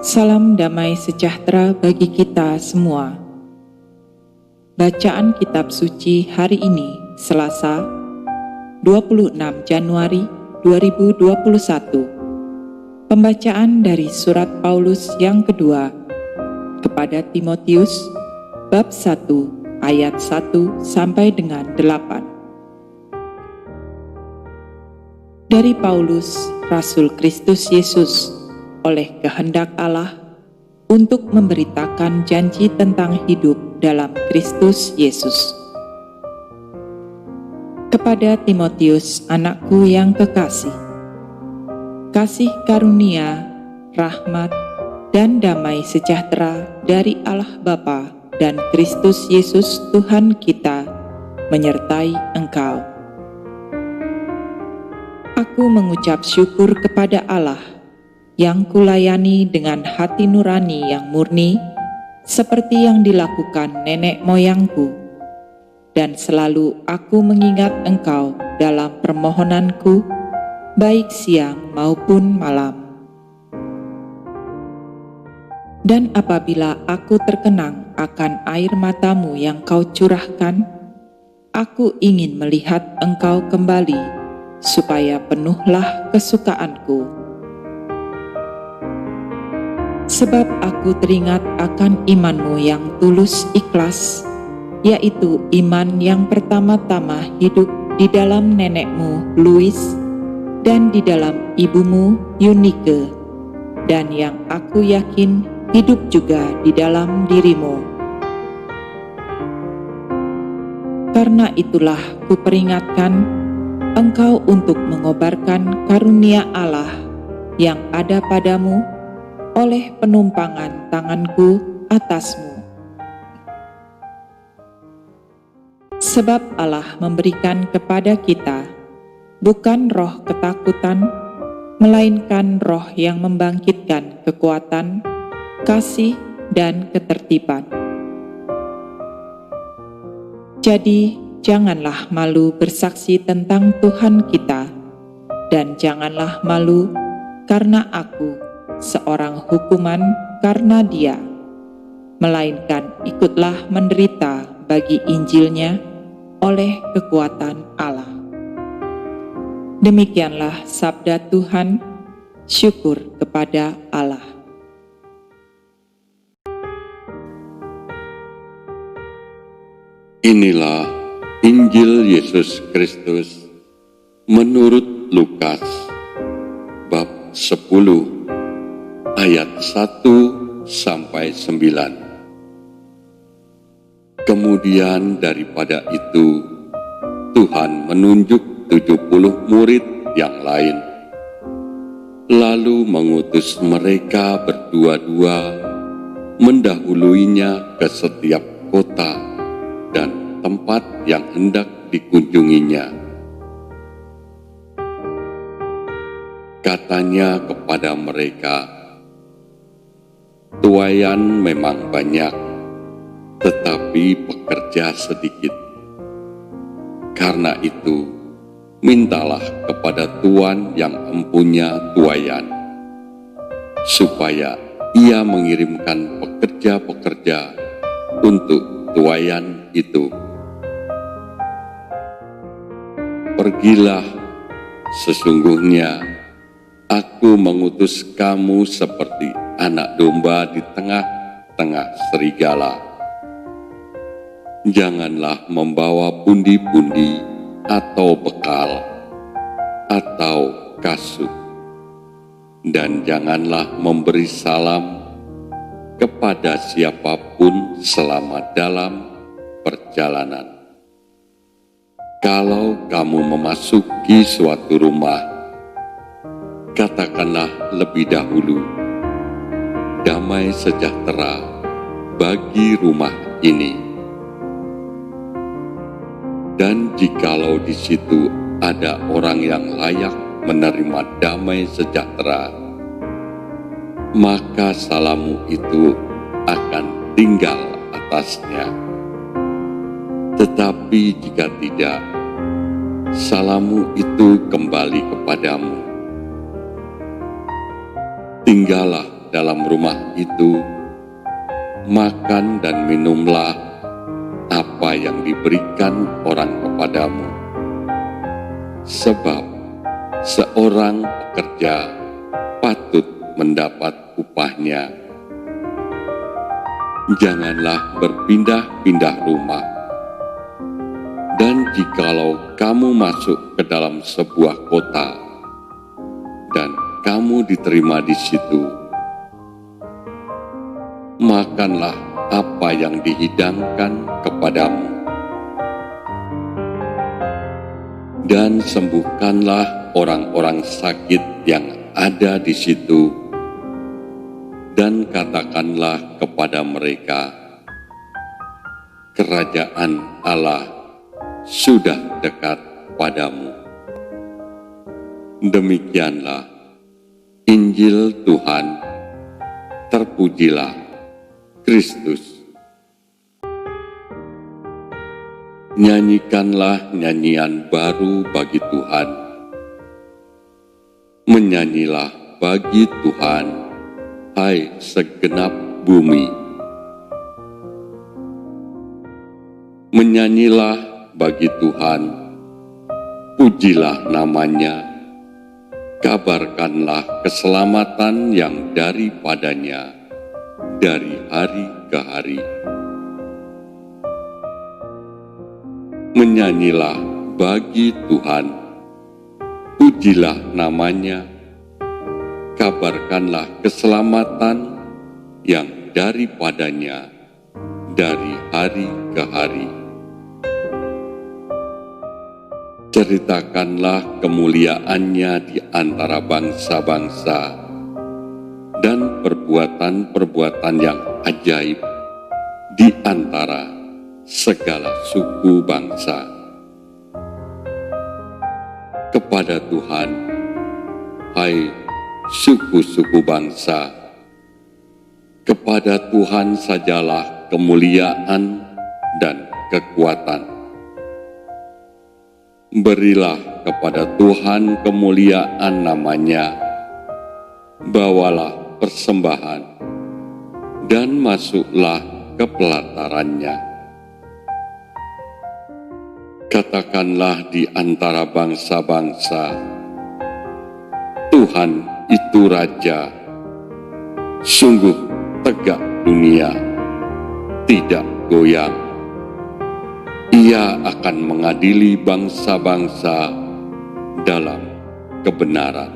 Salam damai sejahtera bagi kita semua. Bacaan Kitab Suci hari ini, Selasa, 26 Januari 2021. Pembacaan dari Surat Paulus yang kedua kepada Timotius, bab 1, ayat 1 sampai dengan 8. Dari Paulus, Rasul Kristus Yesus, oleh kehendak Allah, untuk memberitakan janji tentang hidup dalam Kristus Yesus. Kepada Timotius, anakku yang kekasih, kasih karunia, rahmat, dan damai sejahtera dari Allah Bapa dan Kristus Yesus Tuhan kita menyertai engkau. Aku mengucap syukur kepada Allah yang kulayani dengan hati nurani yang murni, seperti yang dilakukan nenek moyangku, dan selalu aku mengingat engkau dalam permohonanku, baik siang maupun malam. Dan apabila aku terkenang akan air matamu yang kau curahkan, aku ingin melihat engkau kembali, supaya penuhlah kesukaanku. Sebab aku teringat akan imanmu yang tulus ikhlas, yaitu iman yang pertama-tama hidup di dalam nenekmu Lois dan di dalam ibumu Eunike, dan yang aku yakin hidup juga di dalam dirimu. Karena itulah kuperingatkan engkau untuk mengobarkan karunia Allah yang ada padamu oleh penumpangan tanganku atasmu. Sebab Allah memberikan kepada kita bukan roh ketakutan, melainkan roh yang membangkitkan kekuatan, kasih, dan ketertiban. Jadi, janganlah malu bersaksi tentang Tuhan kita, dan janganlah malu karena aku seorang hukuman karena Dia, melainkan ikutlah menderita bagi Injilnya oleh kekuatan Allah. Demikianlah sabda Tuhan, syukur kepada Allah. Inilah Injil Yesus Kristus menurut Lukas bab 10 ayat 1 sampai 9. Kemudian daripada itu Tuhan menunjuk 70 murid yang lain, lalu mengutus mereka berdua-dua mendahuluinya ke setiap kota dan tempat yang hendak dikunjunginya. Katanya kepada mereka, "Tuaian memang banyak, tetapi pekerja sedikit. Karena itu, mintalah kepada Tuan yang empunya tuaian, supaya Ia mengirimkan pekerja-pekerja untuk tuaian itu. Pergilah, sesungguhnya Aku mengutus kamu seperti anak domba di tengah-tengah serigala. Janganlah membawa pundi-pundi atau bekal atau kasut, dan janganlah memberi salam kepada siapapun selama dalam perjalanan. Kalau kamu memasuki suatu rumah, katakanlah lebih dahulu, damai sejahtera bagi rumah ini. Dan jikalau di situ ada orang yang layak menerima damai sejahtera, maka salammu itu akan tinggal atasnya. Tetapi jika tidak, salammu itu kembali kepadamu. Tinggallah dalam rumah itu, makan dan minumlah apa yang diberikan orang kepadamu. Sebab seorang pekerja patut mendapat upahnya. Janganlah berpindah-pindah rumah. Dan jikalau kamu masuk ke dalam sebuah kota, dan kamu diterima di situ, makanlah apa yang dihidangkan kepadamu. Dan sembuhkanlah orang-orang sakit yang ada di situ, dan katakanlah kepada mereka, kerajaan Allah sudah dekat padamu. Demikianlah Injil Tuhan. Terpujilah Kristus. Nyanyikanlah nyanyian baru bagi Tuhan. Menyanyilah bagi Tuhan, hai segenap bumi. Menyanyilah bagi Tuhan, pujilah namanya, kabarkanlah keselamatan yang daripadanya dari hari ke hari. Menyanyilah bagi Tuhan, pujilah namanya, kabarkanlah keselamatan yang daripadanya dari hari ke hari. Ceritakanlah kemuliaannya di antara bangsa-bangsa dan perbuatan-perbuatan yang ajaib di antara segala suku bangsa. Kepada Tuhan, hai suku-suku bangsa, kepada Tuhan sajalah kemuliaan dan kekuatan. Berilah kepada Tuhan kemuliaan namanya, bawalah persembahan, dan masuklah ke pelatarannya. Katakanlah di antara bangsa-bangsa, Tuhan itu Raja, sungguh tegak dunia, tidak goyang. Ia akan mengadili bangsa-bangsa dalam kebenaran.